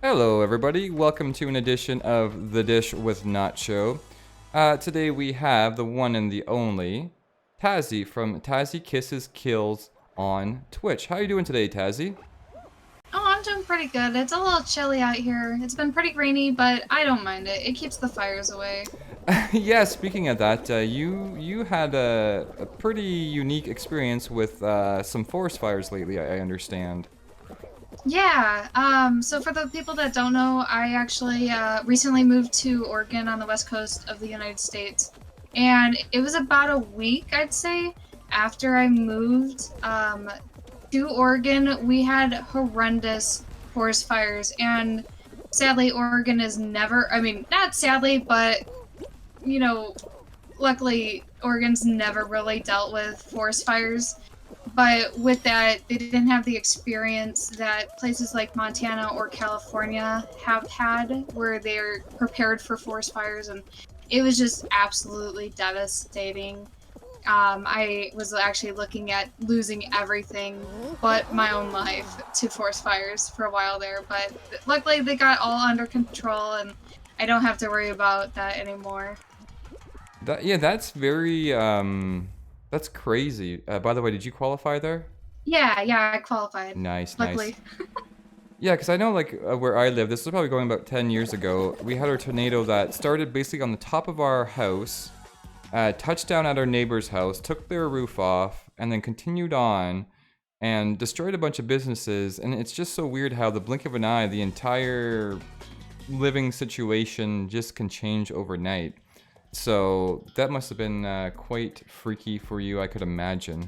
Hello, everybody. Welcome to an edition of The Dish with Nacho. Today we have the one and the only Tazzy from Tazziekisseskil on Twitch. How are you doing today, Tazzy? Oh, I'm doing pretty good. It's a little chilly out here. It's been pretty rainy, but I don't mind it. It keeps the fires away. Yeah, speaking of that, you had a pretty unique experience with some forest fires lately, I understand. Yeah, so for the people that don't know, I actually recently moved to Oregon on the west coast of the United States. And it was about a week, I'd say, after I moved to Oregon. We had horrendous forest fires. And sadly, Oregon is never, I mean, not sadly, but, you know, luckily, Oregon's never really dealt with forest fires. But with that, they didn't have the experience that places like Montana or California have had, where they're prepared for forest fires, and it was just absolutely devastating. I was actually looking at losing everything but my own life to forest fires for a while there, but luckily they got all under control, and I don't have to worry about that anymore. Yeah, that's very that's crazy. By the way, did you qualify there? Yeah, I qualified. Nice, nice. Luckily. Yeah, because I know, like, where I live, this was probably going about 10 years ago, we had a tornado that started basically on the top of our house, touched down at our neighbor's house, took their roof off, and then continued on and destroyed a bunch of businesses. And it's just so weird how the blink of an eye, the entire living situation just can change overnight. So that must have been quite freaky for you, I could imagine.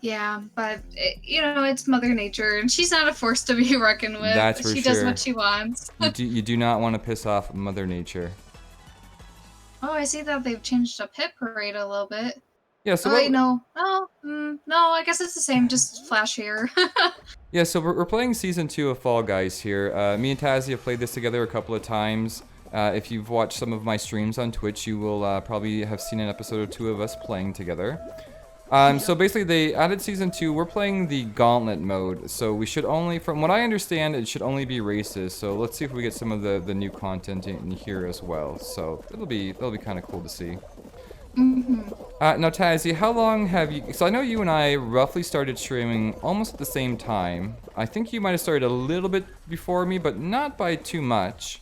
Yeah, but it's Mother Nature, and she's not a force to be reckoned That's with. for She does what sure. she wants. You do not want to piss off Mother Nature. Oh, I see that they've changed up Hit Parade a little bit. Yeah, so Oh wait, what? no. Oh, no, I guess it's the same, just flashier. Yeah, so we're playing season 2 of Fall Guys here. Me and Tazzy have played this together a couple of times. If you've watched some of my streams on Twitch, you will probably have seen an episode or two of us playing together. So basically, they added season 2. We're playing the Gauntlet mode, so we should only, from what I understand, it should only be races. So let's see if we get some of the new content in here as well. So that'll be kind of cool to see. hmm Now, Tazzy, how long have you... So I know you and I roughly started streaming almost at the same time. I think you might have started a little bit before me, but not by too much.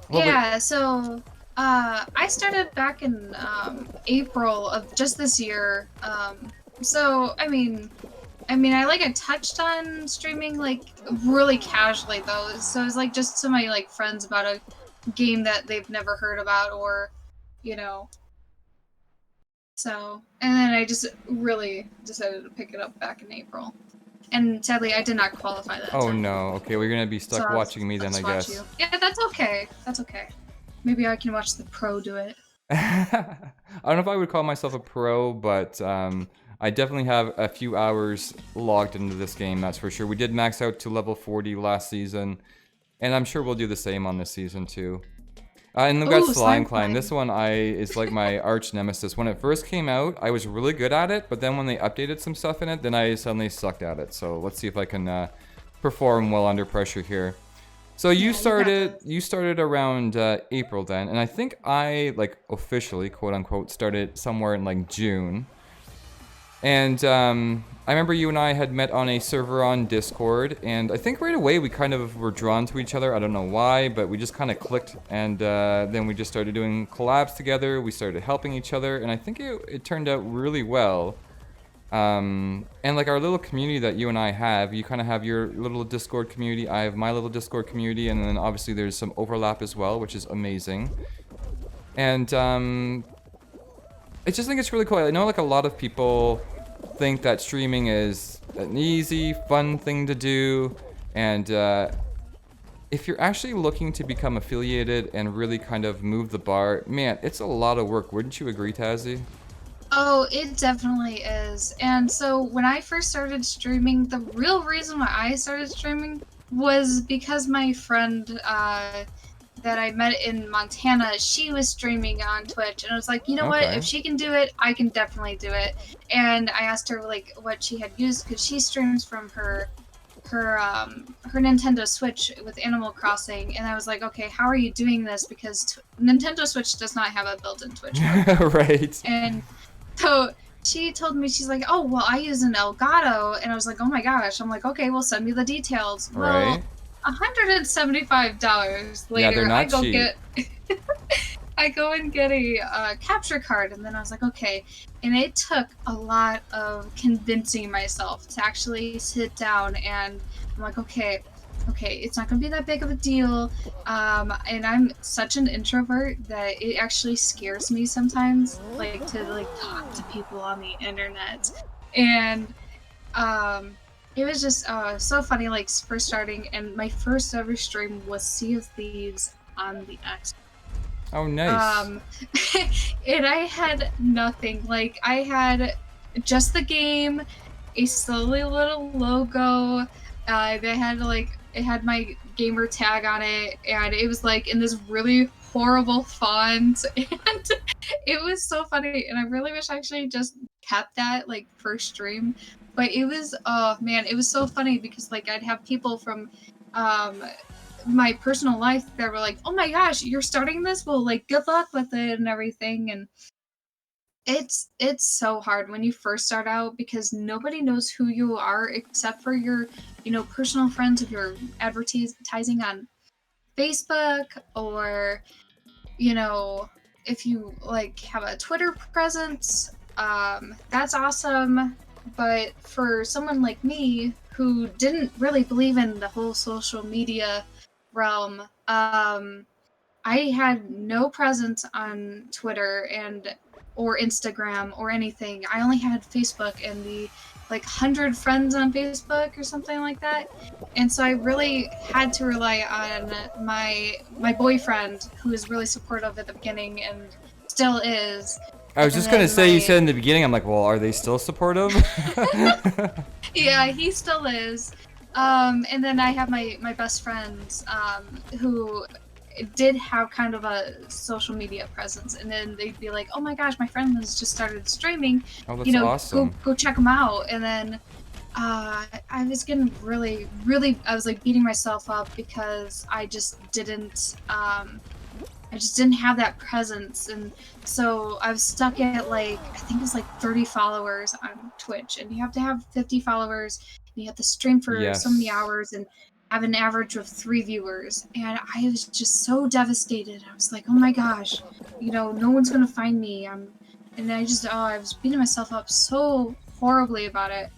Well, but... Yeah, so I started back in April of just this year. So I like I touched on streaming like really casually though. So it was like just to my like friends about a game that they've never heard about or you know. So and then I just really decided to pick it up back in April. And sadly I did not qualify that Oh time. no, okay, we're gonna be So stuck watching me I'll then, I just watch guess. you. Yeah, that's okay. That's okay. Maybe I can watch the pro do it. I don't know if I would call myself a pro, but I definitely have a few hours logged into this game, that's for sure. We did max out to level 40 last season, and I'm sure we'll do the same on this season too. And we've got Ooh, Slime slime Climb. climb. This one is like my arch nemesis. When it first came out, I was really good at it, but then when they updated some stuff in it, then I suddenly sucked at it. So let's see if I can perform well under pressure here. So you Yeah, you got started this. you started around April then, and I think I like officially quote unquote started somewhere in like June. And I remember you and I had met on a server on Discord, and I think right away we kind of were drawn to each other. I don't know why, but we just kind of clicked, and then we just started doing collabs together. We started helping each other, and I think it turned out really well. And like our little community that you and I have, you kind of have your little Discord community, I have my little Discord community, and then obviously there's some overlap as well, which is amazing. And I just think it's really cool. I know like a lot of people think that streaming is an easy, fun thing to do, and if you're actually looking to become affiliated and really kind of move the bar, man, it's a lot of work. Wouldn't you agree, Tazzy? Oh, it definitely is. And so when I first started streaming, the real reason why I started streaming was because my friend that I met in Montana, she was streaming on Twitch, and I was like, you know what? Okay. If she can do it, I can definitely do it. And I asked her like what she had used because she streams from her her Nintendo Switch with Animal Crossing, and I was like, okay, how are you doing this? Because Nintendo Switch does not have a built-in Twitch mode. Right. And so she told me, she's like, oh, well, I use an Elgato, and I was like, oh my gosh. I'm like, okay, well, send me the details. Right. Well, $175 later, Yeah, they're not cheap. I go and get a capture card, and then I was like, okay. And it took a lot of convincing myself to actually sit down, and I'm like, okay, it's not gonna be that big of a deal. And I'm such an introvert that it actually scares me sometimes, like to like talk to people on the internet. And it was just so funny, like first starting, and my first ever stream was Sea of Thieves on the X. Oh, nice. And I had nothing. Like, I had just the game, a silly little logo. They had like, it had my gamer tag on it, and it was like in this really horrible font, and it was so funny. And I really wish I actually just kept that like first stream, but it was, oh man, it was so funny because like I'd have people from my personal life that were like, oh my gosh, you're starting this? Well, like, good luck with it and everything. And it's so hard when you first start out because nobody knows who you are except for your, personal friends if you're advertising on Facebook, or, if you like have a Twitter presence, that's awesome. But for someone like me who didn't really believe in the whole social media realm, I had no presence on Twitter or Instagram or anything. I only had Facebook and the 100 friends on Facebook or something like that. And so I really had to rely on my boyfriend, who was really supportive at the beginning and still is. I was just gonna say, you said in the beginning, I'm like, well, are they still supportive? Yeah, he still is. And then I have my best friends, who did have kind of a social media presence, and then they'd be like, oh my gosh, my friend has just started streaming. Oh, that's awesome. Go check them out. And then I was getting really, I was like beating myself up because I just didn't have that presence. And so I was stuck at I think it's 30 followers on Twitch, and you have to have 50 followers, and you have to stream for so many hours and have an average of 3 viewers. And I was just so devastated. I was like, oh my gosh, no one's gonna find me. And I was beating myself up so horribly about it.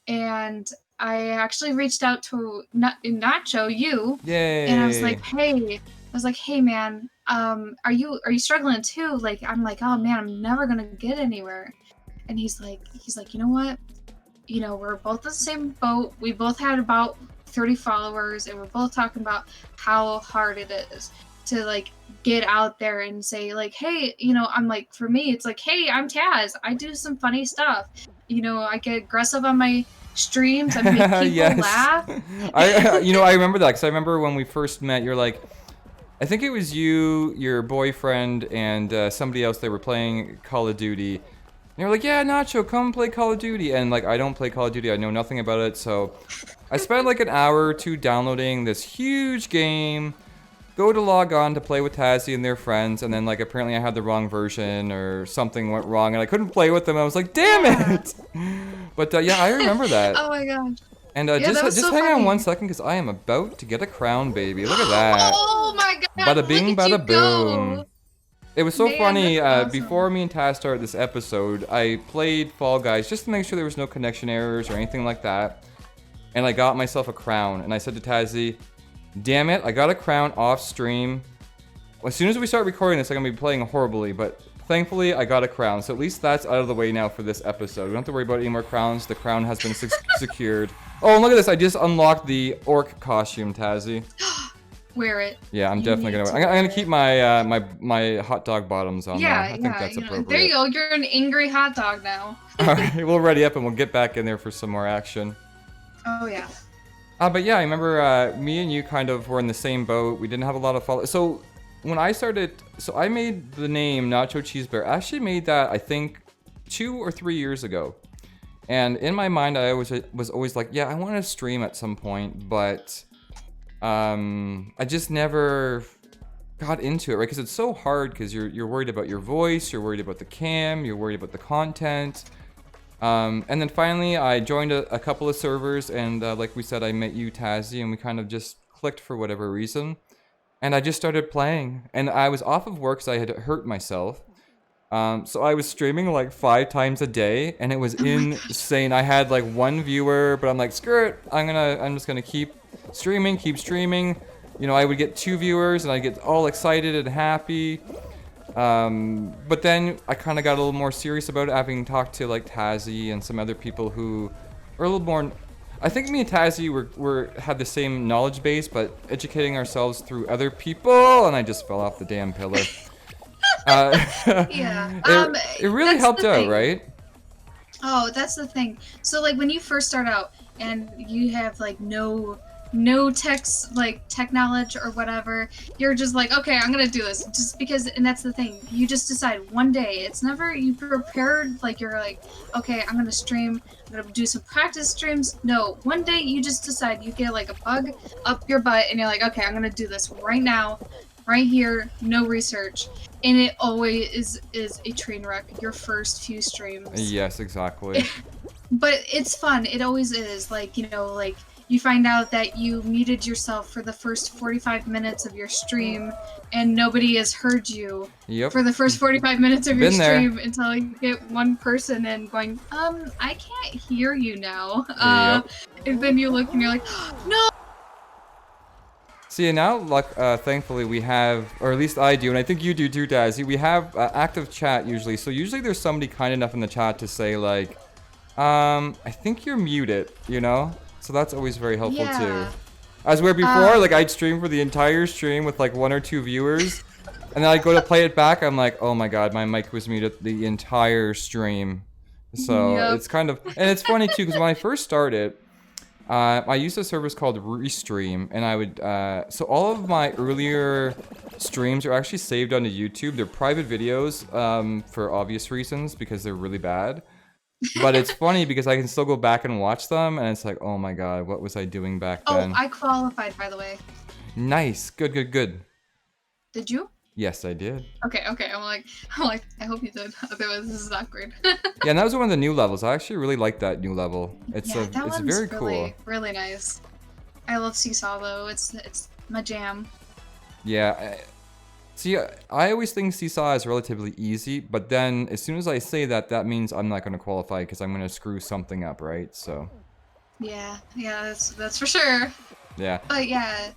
And I actually reached out to Nacho, you. Yay. And I was like, hey man, are you struggling too? I'm like, oh man, I'm never gonna get anywhere. And he's like, you know what? We're both in the same boat. We both had about 30 followers, and we're both talking about how hard it is to get out there and say hey, I'm like, for me, it's like, hey, I'm Taz. I do some funny stuff. I get aggressive on my streams. I make people laugh. I remember that, because I remember when we first met, you're like, I think it was you, your boyfriend, and somebody else. They were playing Call of Duty. And you're like, yeah, Nacho, come play Call of Duty. And I don't play Call of Duty. I know nothing about it. So I spent an hour or two downloading this huge game. Go to log on to play with Tazzy and their friends. And then apparently I had the wrong version or something went wrong. And I couldn't play with them. I was like, damn it. But yeah, I remember that. Oh my gosh. And just so hang on 1 second, because I am about to get a crown, baby. Look at that. Oh my god. Bada bing, bada boom. Go. It was so funny, awesome. Before me and Taz started this episode, I played Fall Guys just to make sure there was no connection errors or anything like that. And I got myself a crown, and I said to Tazzy, damn it, I got a crown off stream. As soon as we start recording this, I'm going to be playing horribly, but thankfully I got a crown, so at least that's out of the way now for this episode. We don't have to worry about any more crowns, the crown has been secured. Oh, and look at this, I just unlocked the orc costume, Tazzy. Wear it. Yeah, I'm definitely gonna wear it. I'm gonna keep my my hot dog bottoms on. Yeah, I think that's appropriate. There you go. You're an angry hot dog now. All right, we'll ready up and we'll get back in there for some more action. Oh yeah. But yeah, I remember me and you kind of were in the same boat. We didn't have a lot of followers. So when I started, I made the name Nacho Cheesebear. I actually made that, I think, 2 or 3 years ago. And in my mind, I was always like, yeah, I want to stream at some point, but I just never got into it, right? Because it's so hard because you're worried about your voice, you're worried about the cam, you're worried about the content. And then finally, I joined a couple of servers, and like we said, I met you, Tazzy, and we kind of just clicked for whatever reason. And I just started playing, and I was off of work because I had hurt myself. So I was streaming like 5 times a day, and it was insane. I had like 1 viewer, but I'm like, screw it. I'm just gonna keep streaming. You know, I would get 2 viewers, and I'd get all excited and happy. But then I kind of got a little more serious about it, having talked to like Tazzy and some other people who are a little more. I think me and Tazzy had the same knowledge base, but educating ourselves through other people, and I just fell off the damn pillar. Yeah. It really helped out, right? Oh, that's the thing. So like when you first start out and you have like no tech knowledge or whatever, you're just like, okay, I'm gonna do this just because. And that's the thing, you just decide one day. It's never you prepared, like you're like, okay, I'm gonna stream, I'm gonna do some practice streams. No, one day you just decide, you get like a bug up your butt and you're like, okay, I'm gonna do this right now, right here, no research. And it always is a train wreck, your first few streams. Yes, exactly. But it's fun, it always is. Like, you know, like you find out that you muted yourself for the first 45 minutes of your stream and nobody has heard you for the first 45 minutes of your stream until you get one person in going, I can't hear you now. And then you look and you're like, no! See, now, thankfully, we have, or at least I do, and I think you do too, Dazzy, we have active chat usually. So usually there's somebody kind enough in the chat to say, like, I think you're muted, you know? So that's always very helpful too. As where before, like, I'd stream for the entire stream with like 1 or 2 viewers, and then I'd go to play it back, I'm like, oh my god, my mic was muted the entire stream. So it's kind of, and it's funny too, because when I first started, I used a service called Restream, and I would, so all of my earlier streams are actually saved onto YouTube. They're private videos, for obvious reasons, because they're really bad. But it's funny because I can still go back and watch them, and it's like, oh my god, what was I doing back then? Oh, I qualified, by the way. Nice, good. Did you? Yes, I did. Okay. I'm like, I hope you did. Otherwise, this is awkward. Yeah, and that was one of the new levels. I actually really like that new level. It's it's very cool. Really nice. I love Seesaw though. It's my jam. Yeah. See, I always think Seesaw is relatively easy, but then as soon as I say that, that means I'm not going to qualify because I'm going to screw something up, right? So. Yeah, that's for sure. Yeah. But yeah,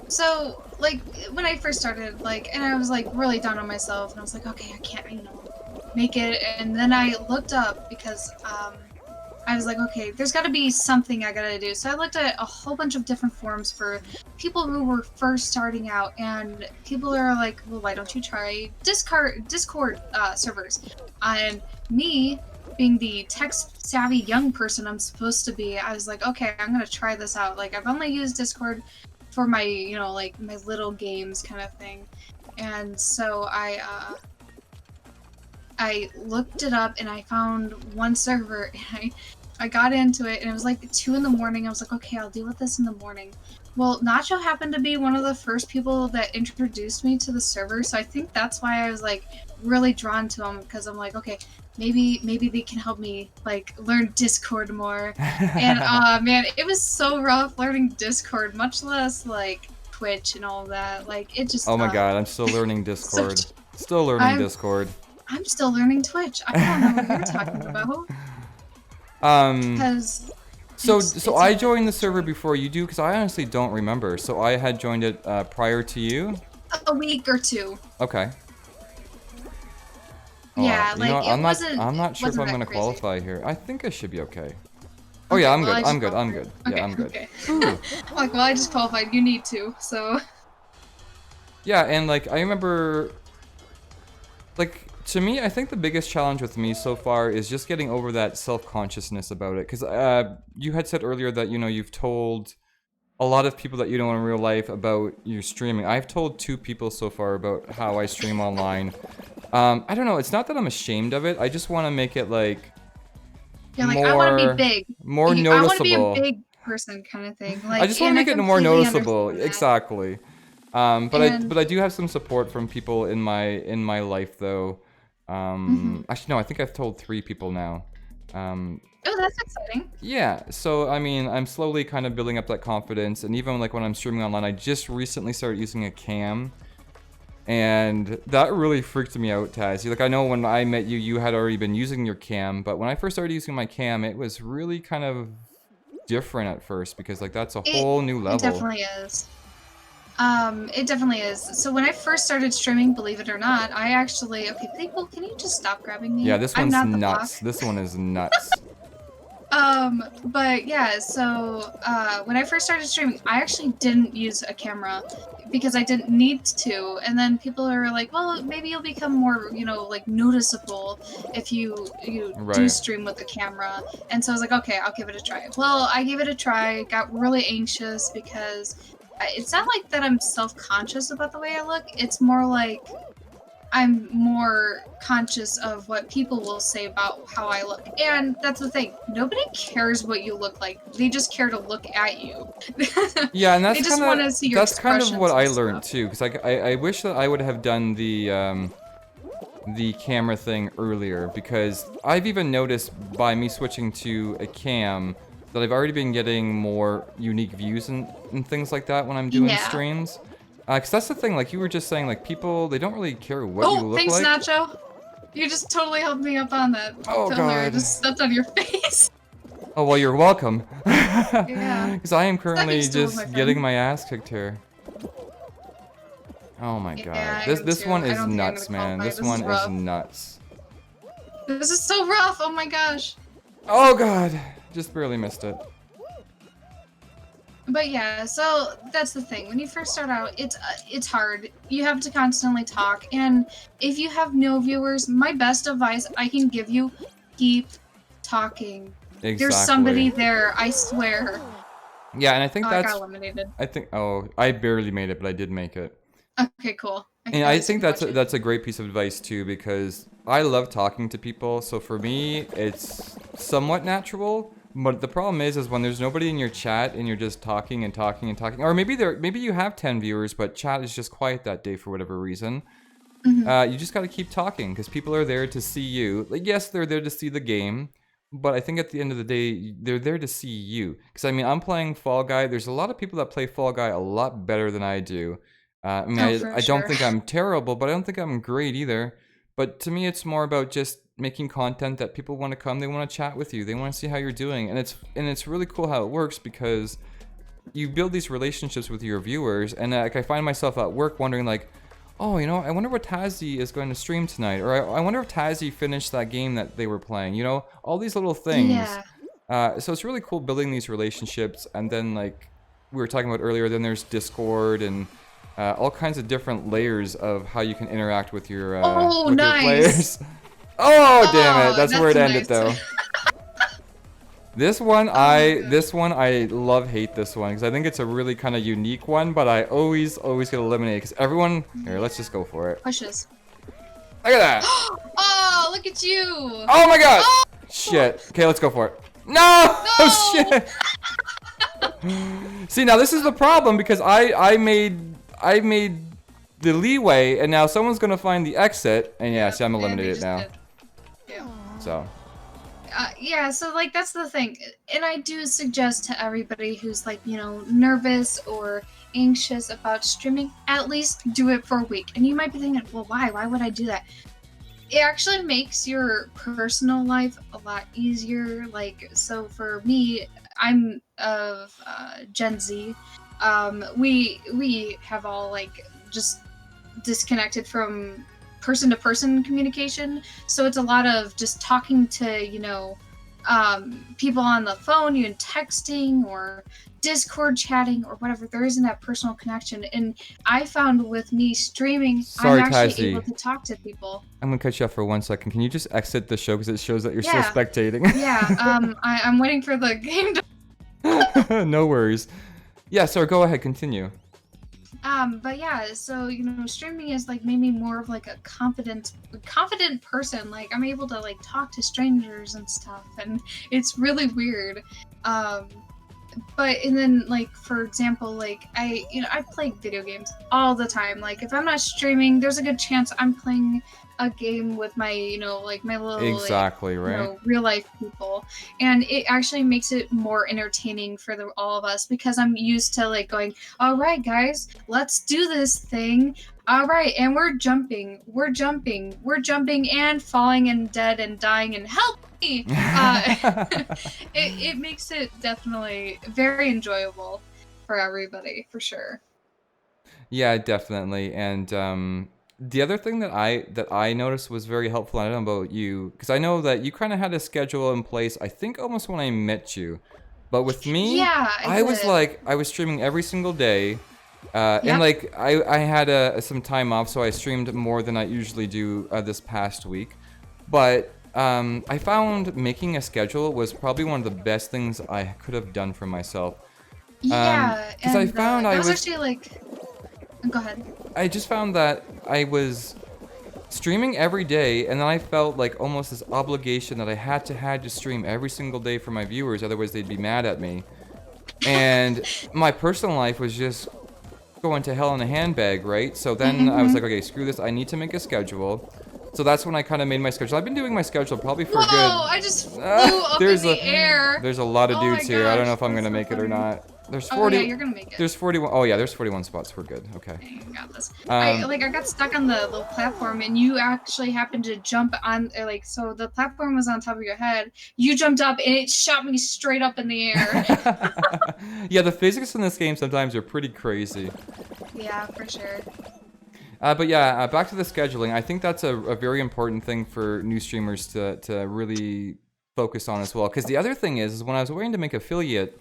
so like when I first started, like, and I was like really down on myself, and I was like, okay, I can't, you know, make it. And then I looked up because I was like, okay, there's got to be something I gotta do. So I looked at a whole bunch of different forums for people who were first starting out, and people are like, well, why don't you try Discord servers? And me, being the tech-savvy young person I'm supposed to be, I was like, okay, I'm gonna try this out. Like, I've only used Discord for my, you know, like, my little games kind of thing. And so I looked it up and I found one server and I got into it and it was like 2 in the morning. I was like, okay, I'll deal with this in the morning. Well, Nacho happened to be one of the first people that introduced me to the server, so I think that's why I was like really drawn to him, because I'm like, okay, maybe they can help me like learn Discord more. And man, it was so rough learning Discord, much less like Twitch and all that. Like, it just oh my god, I'm still learning Discord. Still learning Discord. I'm still learning Twitch. I don't know what you're talking about. Because so I joined the server before you do, because I honestly don't remember. So I had joined it prior to you. A week or 2. Okay. Yeah, like, I'm not sure if I'm gonna crazy. qualify here. I think I should be okay. Oh yeah, I'm good. I'm good. Okay, Yeah, I'm good. Okay. Like, well, I just qualified. You need to, so. Yeah, and like I remember, like, to me, I think the biggest challenge with me so far is just getting over that self-consciousness about it. Because you had said earlier that, you know, you've told a lot of people that you know in real life about your streaming. I've told 2 people so far about how I stream online. I don't know, it's not that I'm ashamed of it. I just want to make it like, You're like, I want to be big. more I want to be a noticeable. big person kind of thing. I Like, just want to and I make it more completely noticeable. understand that. Exactly. And But I do have some support from people in my life though. Actually no, I think I've told 3 people now. Um, oh, that's exciting. yeah, so I mean, I'm slowly kind of building up that confidence, and even like when I'm streaming online, I just recently started using a cam, and that really freaked me out, Tazzy. Like I know when I met you, you had already been using your cam, but when I first started using my cam, it was really kind of different at first because like that's a whole new It level. definitely is. It definitely is. So when I first started streaming, believe it or not, I actually, okay, people, can you just stop grabbing Yeah, me? this I'm one's not the block. nuts. This one is nuts. But yeah, so, when I first started streaming, I actually didn't use a camera because I didn't need to, and then people are like, well, maybe you'll become more, you know, like, noticeable if you do Right. stream with the camera, and so I was like, okay, I'll give it a try. Well, I gave it a try, got really anxious because it's not like that I'm self-conscious about the way I look, it's more like I'm more conscious of what people will say about how I look. And that's the thing. Nobody cares what you look like. They just care to look at you. Yeah, and They just want to see your that's kind of what expressions I and learned stuff. too, because I wish that I would have done the camera thing earlier, because I've even noticed by me switching to a cam that I've already been getting more unique views and things like that when I'm doing Yeah. streams. Because that's the thing, like you were just saying, like people, they don't really care what you Oh, look thanks, like. Nacho. You just totally helped me up on that Oh pillar. I god. just stepped on your face. Oh, well, you're welcome. Yeah. Because I am Stepping currently stool, my just friend. getting my ass kicked here. Oh my god. Yeah, I am This too. one I is don't think I'm nuts, gonna man. qualify. This This is one is rough. nuts. This is so rough. Oh my gosh. Oh god. Just barely missed it. But yeah, so that's the thing. When you first start out, it's hard. You have to constantly talk, and if you have no viewers, my best advice I can give you: keep talking. There's somebody Exactly. there, I swear. Yeah, and I think Oh, I got that's... eliminated. Oh, I barely made it, but I did make it. Okay, cool. And At I least you think can watch it. that's a great piece of advice too, because I love talking to people. So for me, it's somewhat natural. But the problem is when there's nobody in your chat and you're just talking and talking and talking, or maybe you have 10 viewers, but chat is just quiet that day for whatever reason. You just gotta keep talking because people are there to see you. Like, yes, they're there to see the game, but I think at the end of the day, they're there to see you. Because I mean, I'm playing Fall Guy. There's a lot of people that play Fall Guy a lot better than I do. I mean, Oh, for I don't sure. think I'm terrible, but I don't think I'm great either. But to me, it's more about just making content that people want to come. They want to chat with you. They want to see how you're doing, and it's really cool how it works because you build these relationships with your viewers. And like I find myself at work wondering like, oh, you know, I wonder what Tazzy is going to stream tonight, or I wonder if Tazzy finished that game that they were playing. You know, all these little things. So it's really cool building these relationships, and then like we were talking about earlier, then there's Discord and all kinds of different layers of how you can interact with your Oh, with your nice. players. Oh, damn it! Oh, That's where it ended nice. though. This one, Oh, I love hate this one because I think it's a really kind of unique one, but I always get eliminated because everyone. Here, let's just go for it. Pushes. Look at that! Oh, look at you! Oh my god! Oh! Shit. Okay, let's go for it. No! No! Shit! See, now this is the problem because I made the leeway, and now someone's gonna find the exit, and yeah, see, I'm eliminated now. Yeah. So. Yeah, so like that's the thing, and I do suggest to everybody who's like, you know, nervous or anxious about streaming, at least do it for a week. And you might be thinking, well, why would I do that? It actually makes your personal life a lot easier. Like, so for me, I'm of Gen Z. We have all like just disconnected from person to person communication, so it's a lot of just talking to, you know, people on the phone, you texting or Discord chatting or whatever. There isn't that personal connection, and I found with me streaming, Sorry, I'm actually Tazzy. able to talk to people. I'm gonna cut you off for 1 second. Can you just exit the show because it shows that you're still Yeah. spectating? Yeah, I'm waiting for the game to... No worries. Yeah, sorry, go ahead, continue. But yeah, so streaming has like made me more of like a confident person. Like I'm able to like talk to strangers and stuff, and it's really weird. Um, but and then like for example, like I play video games all the time. Like if I'm not streaming, there's a good chance I'm playing a game with my like my little like Exactly, right? real life people, and it actually makes it more entertaining for all of us because I'm used to like going, all right guys, let's do this thing. All right, and we're jumping and falling and dead and dying and help me. It makes it definitely very enjoyable for everybody, for sure. Yeah, definitely. And the other thing that I noticed was very helpful. I don't know about you, because I know that you kind of had a schedule in place. I think almost when I met you, but with me, Yeah, I I was did. like I was streaming every single day, and Yep. like I had some time off, so I streamed more than I usually do this past week. But I found making a schedule was probably one of the best things I could have done for myself. Yeah, Because I and found that was actually like. Go ahead. I just found that I was streaming every day, and then I felt like almost this obligation that I had to stream every single day for my viewers, otherwise they'd be mad at me. And my personal life was just going to hell in a handbag, right? So then I was Mm-hmm. like, okay, screw this. I need to make a schedule. So that's when I kind of made my schedule. I've been doing my schedule probably for a Whoa! good. I just flew up in There's the a air. there's a lot of Oh my dudes here. I don't know gosh, if I'm that's gonna so make it or funny. not. There's Oh yeah, 40. you're gonna make it. There's 41. Oh yeah, there's 41 spots. We're good. Okay. Okay, you got this. I Um, like I got stuck on the little platform, and you actually happened to jump on. Like so, the platform was on top of your head. You jumped up, and it shot me straight up in the air. yeah, the physics in this game sometimes are pretty crazy. Yeah, for sure. But yeah, back to the scheduling. I think that's a very important thing for new streamers to really focus on as well. Because the other thing is when I was waiting to make affiliate,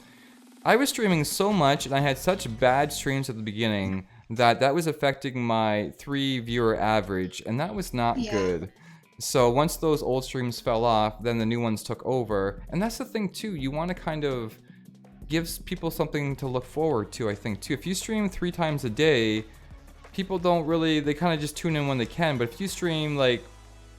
I was streaming so much and I had such bad streams at the beginning that was affecting my 3 viewer average, and that was not Yeah. good. So once those old streams fell off, then the new ones took over. And that's the thing too, you want to kind of give people something to look forward to, I think too. If you stream 3 times a day, people don't really, they kind of just tune in when they can. But if you stream like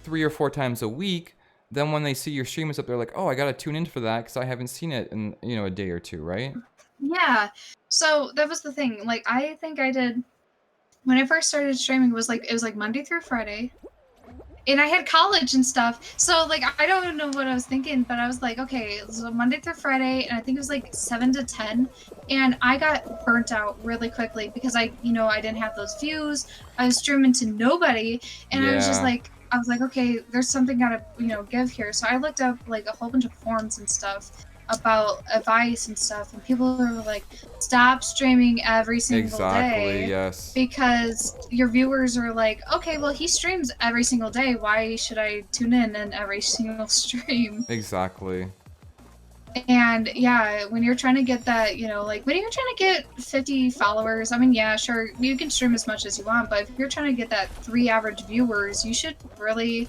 3 or 4 times a week, then when they see your stream is up, they're like, oh, I gotta tune in for that because I haven't seen it in a day or two, right? Yeah. So that was the thing. Like I think I did when I first started streaming. It was like Monday through Friday, and I had college and stuff. So like I don't even know what I was thinking, but I was like, okay, so Monday through Friday, and I think it was like 7 to 10, and I got burnt out really quickly because I didn't have those views. I was streaming to nobody, and I was just Yeah, like. I was like, okay, there's something gotta, give here. So I looked up like a whole bunch of forums and stuff about advice and stuff, and people were like, stop streaming every single exactly, day yes. because your viewers are like, okay, well, he streams every single day. Why should I tune in every single stream? Exactly. And yeah, when you're trying to get that, like when you're trying to get 50 followers, I mean, yeah, sure, you can stream as much as you want, but if you're trying to get that 3 average viewers, you should really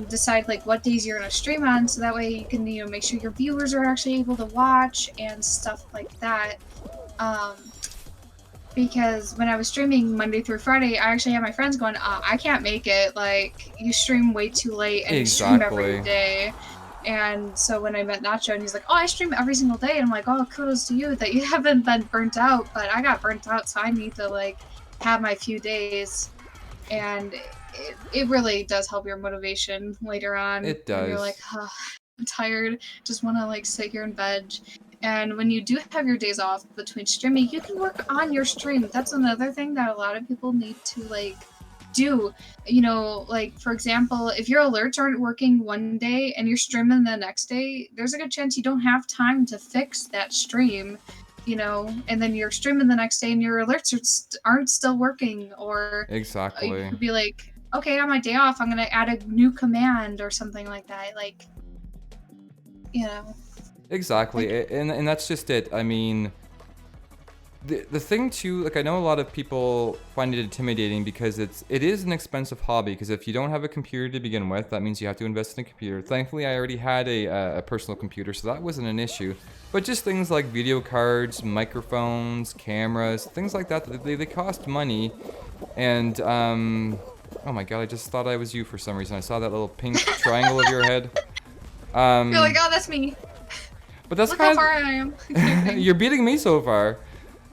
decide like what days you're gonna stream on, so that way you can make sure your viewers are actually able to watch and stuff like that. Um, because when I was streaming Monday through Friday, I actually had my friends going, I can't make it. Like, you stream way too late and you stream every Exactly. day. And so when I met Nacho and he's like, oh, I stream every single day. And I'm like, oh, kudos to you that you haven't been burnt out. But I got burnt out, so I need to, like, have my few days. And it really does help your motivation later on It when you're like, does. oh, I'm tired, just want to, like, sit here in bed. And when you do have your days off between streaming, you can work on your stream. That's another thing that a lot of people need to like do. Like for example, if your alerts aren't working one day and you're streaming the next day, there's a good chance you don't have time to fix that stream. And then you're streaming the next day and your alerts aren't still working, or you Exactly. could be like, okay, on my day off, I'm gonna add a new command or something like that. Like, you know, Exactly. like And that's just it. I mean, the thing too, like I know a lot of people find it intimidating because it is an expensive hobby. Because if you don't have a computer to begin with, that means you have to invest in a computer. Thankfully, I already had a personal computer, so that wasn't an issue. But just things like video cards, microphones, cameras, things like that, they cost money. And oh my god, I just thought I was you for some reason. I saw that little pink triangle of your head. You're like, oh, that's me. But that's Look kind how of far I am. you're beating me so far.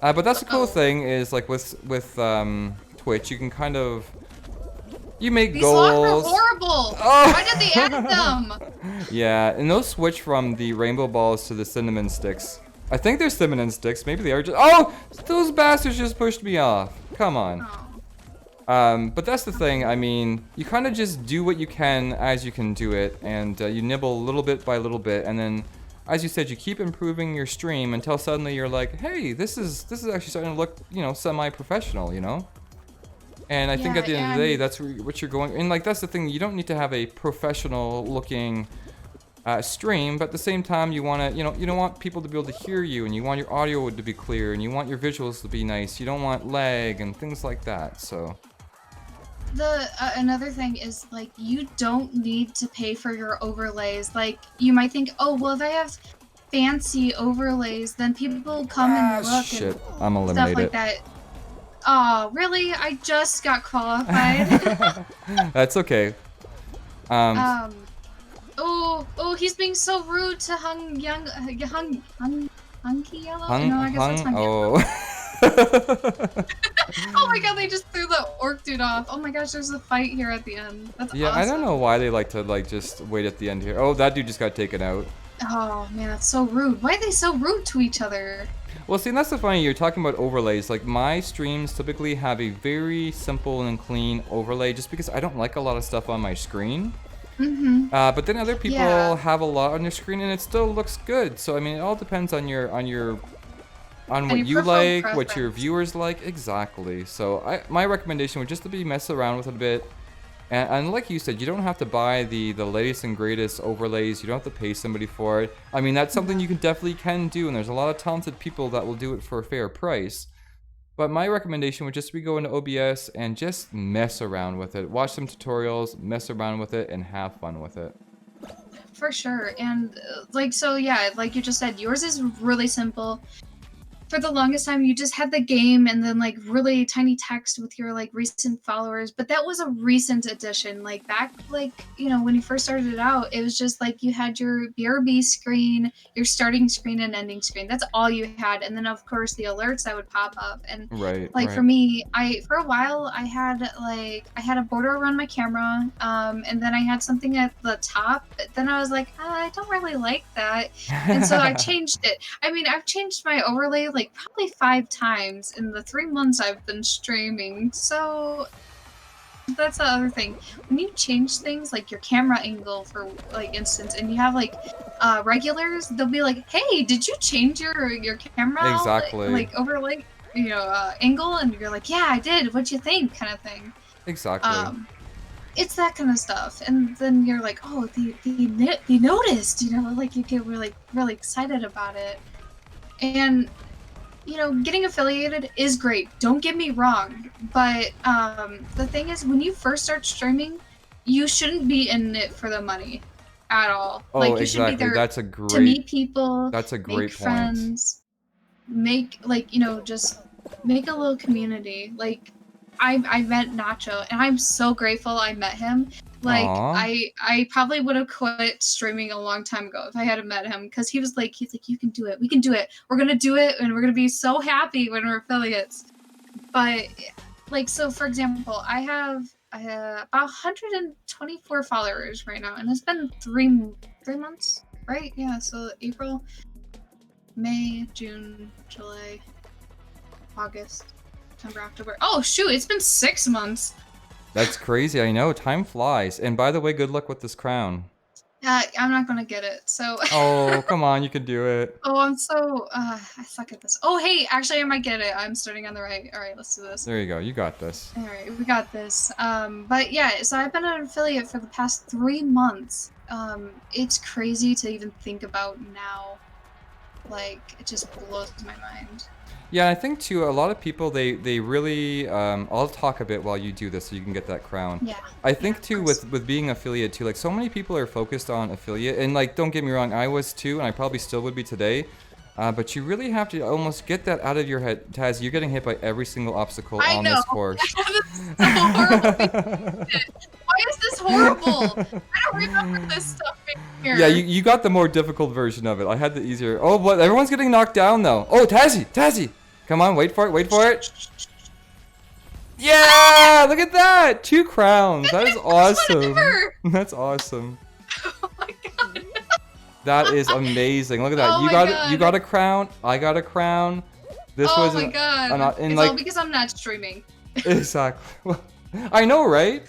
But that's the cool thing is like with Twitch, you can kind of make These locks are goals. horrible. Oh! Why did they add them? Yeah, and those switch from the rainbow balls to the cinnamon sticks. I think they're cinnamon sticks. Maybe they are just. Oh, those bastards just pushed me off. Come on. Oh. But that's the thing. I mean, you kind of just do what you can as you can do it, and you nibble little bit by little bit, and then, as you said, you keep improving your stream until suddenly you're like, hey, this is actually starting to look, semi-professional, And I think at the end of the day, that's what you're going. And like that's the thing. You don't need to have a professional-looking stream, but at the same time, you want to, you don't want people to be able to hear you, and you want your audio to be clear, and you want your visuals to be nice. You don't want lag and things like that. So. Another thing is like you don't need to pay for your overlays. Like you might think, oh well, if I have fancy overlays, then people come and look shit. and I'm stuff like that. Oh really? I just got qualified. That's okay. Oh, he's being so rude to Hunky Yellow. I guess that's Hunky Yellow. Oh my god, they just threw the orc dude off. Oh my gosh, there's a fight here at the end. That's awesome. I don't know why they like to just wait at the end here. Oh, that dude just got taken out. Oh man, that's so rude. Why are they so rude to each other? Well, see, that's the funny. You're talking about overlays. Like my streams typically have a very simple and clean overlay, just because I don't like a lot of stuff on my screen. Mm-hmm. But then other people have a lot on their screen, and it still looks good. So I mean, it all depends on what you like, what your viewers like, exactly. So my recommendation would just to be mess around with it a bit, and like you said, you don't have to buy the latest and greatest overlays. You don't have to pay somebody for it. I mean, that's something you definitely can do, and there's a lot of talented people that will do it for a fair price. But my recommendation would just be go into OBS and just mess around with it. Watch some tutorials, mess around with it, and have fun with it. For sure, and like you just said, yours is really simple. For the longest time, you just had the game and then like really tiny text with your like recent followers, but that was a recent addition. Like back, when you first started it out, it was just like you had your BRB screen, your starting screen and ending screen. That's all you had, and then of course the alerts that would pop up. And for me, for a while I had a border around my camera, and then I had something at the top. But then I was like, I don't really like that, and so I changed it. I mean, I've changed my overlay like probably 5 times in the 3 months I've been streaming. So that's the other thing. When you change things like your camera angle, for like instance, and you have like regulars, they'll be like, hey, did you change your camera overlay angle? And you're like, yeah, I did, what'd you think, kind of thing. Exactly. It's that kind of stuff, and then you're like, oh, they noticed, like you get really excited about it. And getting affiliated is great. Don't get me wrong. But the thing is, when you first start streaming, you shouldn't be in it for the money at all. Oh, like, you exactly. Should be there that's a great, to meet people. That's a great make friends, point. Make, just make a little community. Like, I met Nacho, and I'm so grateful I met him. Like, I probably would have quit streaming a long time ago if I hadn't met him, because he's like, you can do it. We can do it. We're going to do it, and we're going to be so happy when we're affiliates. But, so for example, I have about 124 followers right now, and it's been 3 months, right? Yeah, so April, May, June, July, August, September, October. Oh, shoot, it's been 6 months. That's crazy. I know. Time flies. And by the way, good luck with this crown. I'm not gonna get it. So. Oh, come on! You can do it. Oh, I'm so. I suck at this. Oh, hey, actually, I might get it. I'm starting on the right. All right, let's do this. There you go. You got this. All right, we got this. But yeah, so I've been an affiliate for the past 3 months. It's crazy to even think about now. Like, it just blows my mind. Yeah, I think too, a lot of people, they really, I'll talk a bit while you do this so you can get that crown. Yeah. I think of too, course. with being affiliate too, like so many people are focused on affiliate, and like, don't get me wrong, I was too, and I probably still would be today. But you really have to almost get that out of your head. Taz, you're getting hit by every single obstacle on this course. This is so horrible. Why is this horrible? I don't remember this stuff in here. Yeah, you got the more difficult version of it. I had the easier. Oh, but everyone's getting knocked down though. Oh, Tazzy! Come on, wait for it. Yeah, look at that! 2 crowns. That is awesome. That's awesome. Oh my god. That is amazing. Look at that. Oh You got a crown. I got a crown. This was my god. It's like, all because I'm not streaming. Exactly. Well, I know, right?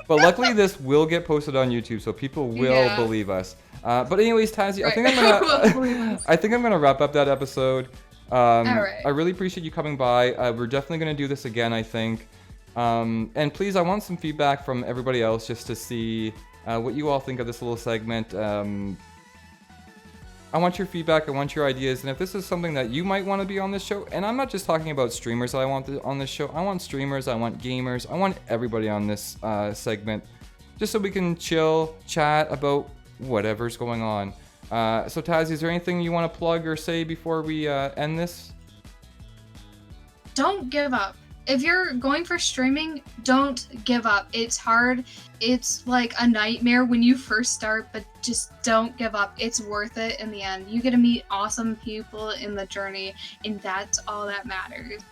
But luckily, this will get posted on YouTube, so people will believe us. But anyways, Tazzy, Right. I think I'm gonna wrap up that episode. Alright. I really appreciate you coming by. We're definitely gonna do this again, I think. And please, I want some feedback from everybody else just to see what you all think of this little segment. I want your feedback, I want your ideas, and if this is something that you might want to be on this show, and I'm not just talking about streamers that I want on this show, I want streamers, I want gamers, I want everybody on this segment, just so we can chill, chat about whatever's going on. So Tazzy, is there anything you want to plug or say before we end this? Don't give up. If you're going for streaming, don't give up. It's hard. It's like a nightmare when you first start, but just don't give up. It's worth it in the end. You get to meet awesome people in the journey, and that's all that matters.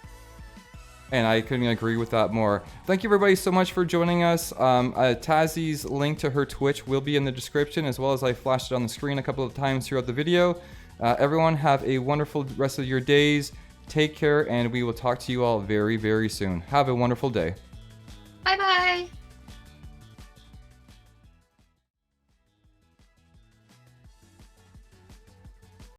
And I couldn't agree with that more. Thank you everybody so much for joining us. Tazzy's link to her Twitch will be in the description, as well as I flashed it on the screen a couple of times throughout the video. Everyone have a wonderful rest of your days. Take care, and we will talk to you all very, very soon. Have a wonderful day.